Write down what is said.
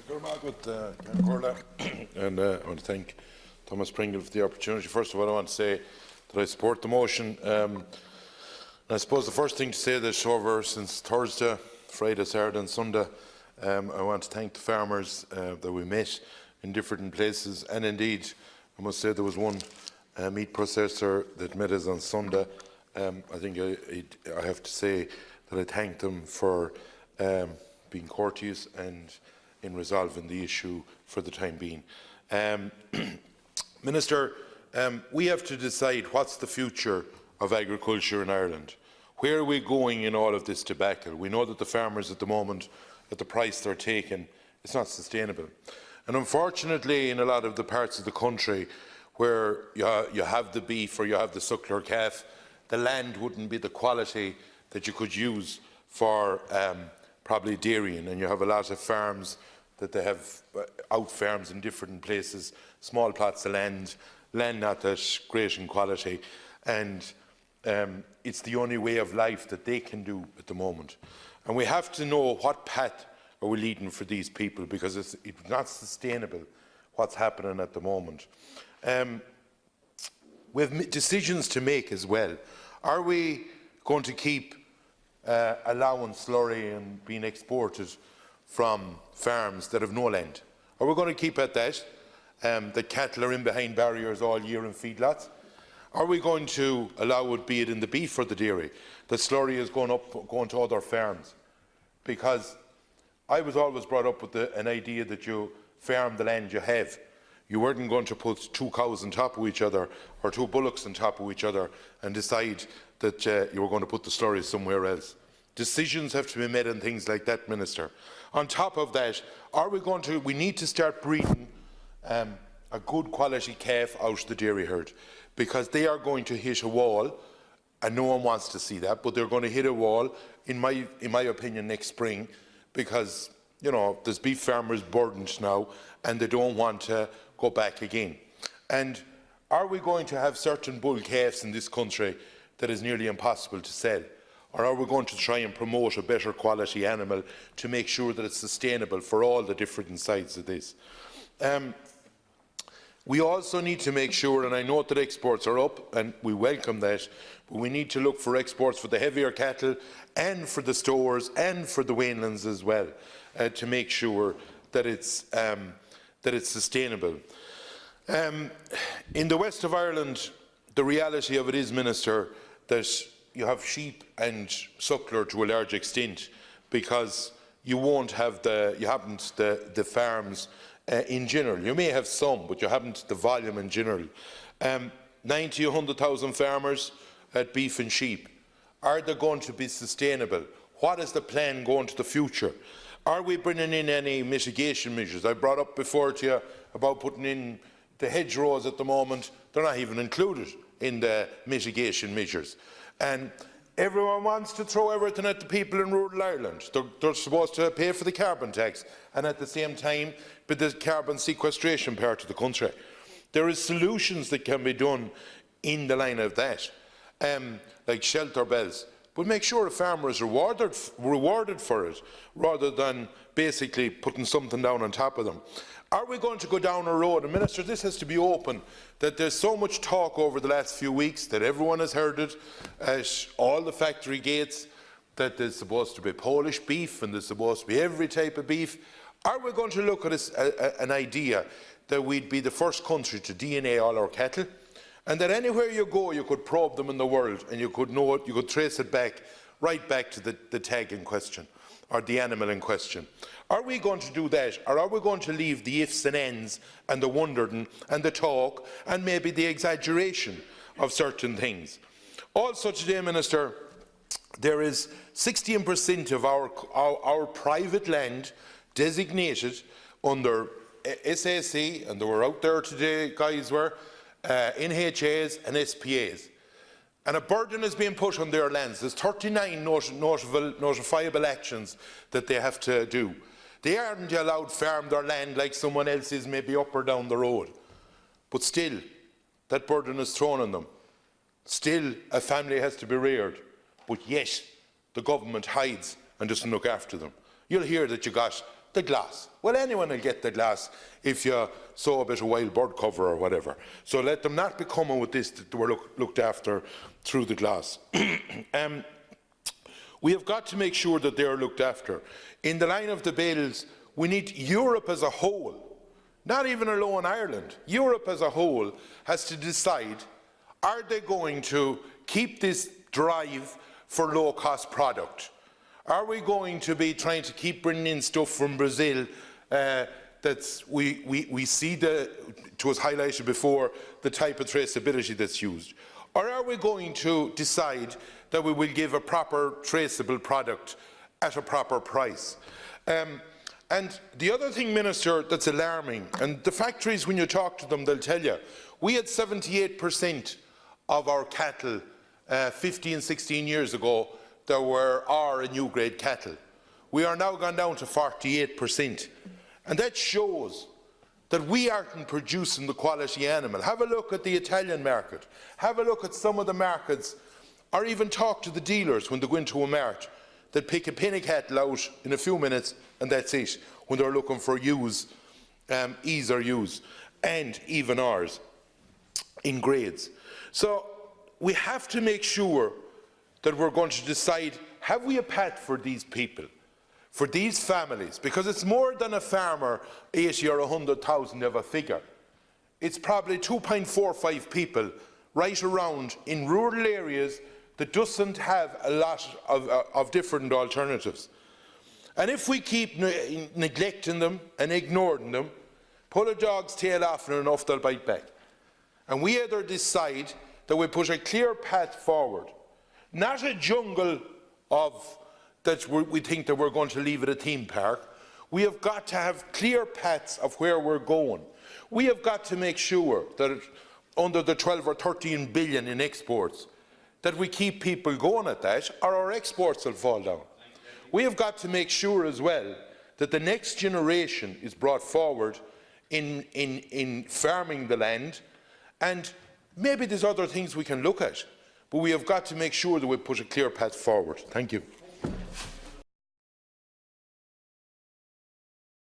And I want to thank Thomas Pringle for the opportunity. First of all, I want to say that I support the motion. I suppose the first thing to say that over since Thursday, Friday, Saturday and Sunday, I want to thank the farmers that we met in different places, and indeed I must say there was one meat processor that met us on Sunday. I think I have to say that I thank them for being courteous and in resolving the issue for the time being. Minister, we have to decide what's the future of agriculture in Ireland. Where are we going in all of this debacle? We know that the farmers at the moment, at the price they're taking, it's not sustainable. And unfortunately, in a lot of the parts of the country where you have the beef or you have the suckler calf, the land wouldn't be the quality that you could use for probably dairying, and you have a lot of farms that they have out farms in different places, small plots of land not that great in quality, and it's the only way of life that they can do at the moment. And we have to know what path are we leading for these people, because it's not sustainable what's happening at the moment. We have decisions to make as well. Are we going to keep allowing slurry and being exported from farms that have no land? Are we going to keep at that? The cattle are in behind barriers all year in feedlots? Are we going to allow it, be it in the beef or the dairy, that slurry is going to other farms? Because I was always brought up with an idea that you farm the land you have. You weren't going to put two cows on top of each other or two bullocks on top of each other and decide that you were going to put the slurry somewhere else. Decisions have to be made on things like that, Minister. On top of that, we need to start breeding a good quality calf out of the dairy herd, because they are going to hit a wall, and no one wants to see that, but they're going to hit a wall, in my opinion, next spring, because there's beef farmers burdened now and they don't want to go back again. And are we going to have certain bull calves in this country that is nearly impossible to sell? Or are we going to try and promote a better quality animal to make sure that it's sustainable for all the different sides of this? We also need to make sure, and I know that exports are up and we welcome that, but we need to look for exports for the heavier cattle and for the stores and for the weanlands as well, to make sure that it's sustainable. In the west of Ireland, the reality of it is, Minister, that you have sheep and suckler to a large extent, because you won't have the farms in general. You may have some, but you haven't the volume in general. 90, 100,000 farmers at beef and sheep. Are they going to be sustainable? What is the plan going to the future? Are we bringing in any mitigation measures? I brought up before to you about putting in the hedgerows at the moment. They're not even included in the mitigation measures. And everyone wants to throw everything at the people in rural Ireland. They're supposed to pay for the carbon tax and at the same time but the carbon sequestration part of the country. There is solutions that can be done in the line of that, like shelter bells. But make sure a farmer is rewarded for it, rather than basically putting something down on top of them. Are we going to go down a road, and Minister, this has to be open, that there's so much talk over the last few weeks that everyone has heard it at all the factory gates, that there's supposed to be Polish beef and there's supposed to be every type of beef. Are we going to look at an idea that we'd be the first country to DNA all our cattle, and that anywhere you go you could probe them in the world and you could know it, you could trace it back, right back to the tag in question or the animal in question? Are we going to do that, or are we going to leave the ifs and ends and the wondering and the talk and maybe the exaggeration of certain things? Also today, Minister, there is 16% of our private land designated under SAC, and they were out there today, guys were, NHAs and SPAs. And a burden is being put on their lands. There's 39 notifiable actions that they have to do. They aren't allowed to farm their land like someone else is, maybe up or down the road. But still, that burden is thrown on them. Still, a family has to be reared. But yet, the government hides and doesn't look after them. You'll hear that you got the glass. Well, anyone will get the glass if you sow a bit of wild bird cover or whatever. So let them not be coming with this that we're looked after through the glass. We have got to make sure that they are looked after. In the line of the bales, we need Europe as a whole, not even alone Ireland. Europe as a whole has to decide, are they going to keep this drive for low-cost product? Are we going to be trying to keep bringing in stuff from Brazil we see, it was highlighted before, the type of traceability that's used? Or are we going to decide that we will give a proper traceable product at a proper price? And the other thing, Minister, that's alarming, and the factories, when you talk to them, they'll tell you, we had 78% of our cattle 15, 16 years ago that were R and U grade cattle. We are now gone down to 48%. And that shows that we aren't producing the quality animal. Have a look at the Italian market. Have a look at some of the markets, or even talk to the dealers when they go into a mart. They'll pick a penny cattle out in a few minutes, and that's it, when they're looking for E's or U's, and even R's in grades. So we have to make sure that we're going to decide, have we a path for these people, for these families? Because it's more than a farmer, 80 or 100,000 of a figure. It's probably 2.45 people right around in rural areas that doesn't have a lot of different alternatives. And if we keep neglecting them and ignoring them, pull a dog's tail off and enough they'll bite back. And we either decide that we put a clear path forward, not a jungle of that we think that we're going to leave at a theme park. We have got to have clear paths of where we're going. We have got to make sure that under the 12 or 13 billion in exports, that we keep people going at that, or our exports will fall down. We have got to make sure as well that the next generation is brought forward in farming the land, and maybe there's other things we can look at, but we have got to make sure that we put a clear path forward. Thank you.